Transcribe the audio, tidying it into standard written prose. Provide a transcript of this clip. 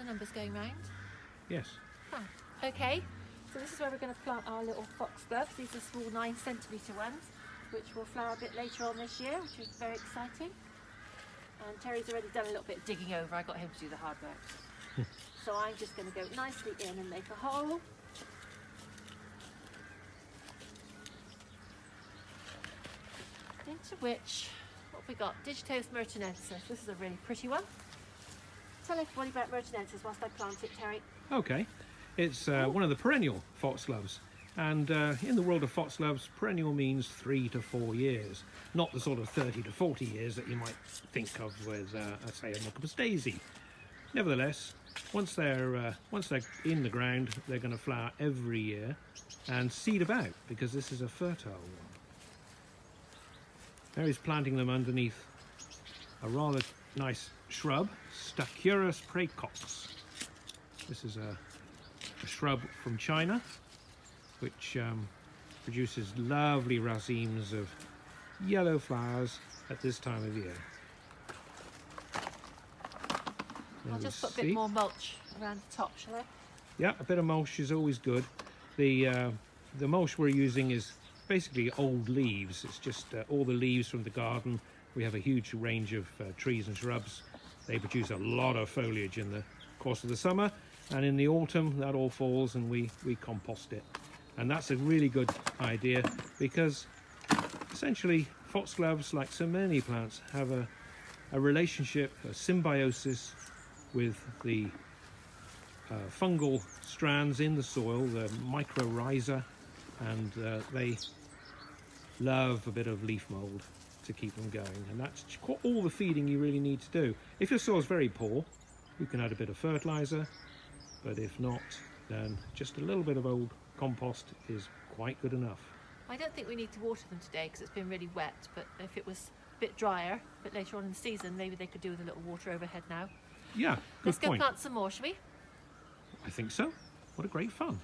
the numbers going round. Yes. Ah, okay, so this is where we're going to plant our little foxgloves. These are small 9cm ones, which will flower a bit later on this year, which is very exciting. And Terry's already done a little bit of digging over. I got him to do the hard work. So I'm just going to go nicely in and make a hole. Into which, what have we got? Digitos mertenensis. This is a really pretty one. Tell everybody about mertenensis whilst I plant it, Terry. Okay, it's one of the perennial foxgloves, and in the world of foxgloves, perennial means 3 to 4 years, not the sort of 30 to 40 years that you might think of with, say, a Nicholas daisy. Nevertheless, once they're in the ground, they're going to flower every year and seed about, because this is a fertile one. Mary's planting them underneath a rather nice shrub, Stachyrus praecox. This is a shrub from China, which produces lovely racemes of yellow flowers at this time of year. I'll just put a bit more mulch around the top, shall I? Yeah, a bit of mulch is always good. The mulch we're using is basically old leaves. It's just all the leaves from the garden. We have a huge range of trees and shrubs. They produce a lot of foliage in the course of the summer, and in the autumn that all falls and we compost it. And that's a really good idea, because essentially foxgloves, like so many plants, have a relationship, a symbiosis with the fungal strands in the soil, the mycorrhiza, and they love a bit of leaf mould to keep them going, and that's all the feeding you really need to do. If your soil's very poor, you can add a bit of fertilizer, but if not, then just a little bit of old compost is quite good enough. I don't think we need to water them today because it's been really wet, but if it was a bit drier, a bit later on in the season, maybe they could do with a little water overhead now. Yeah, good Let's go point. plant some more, shall we? I think so. What a great fun.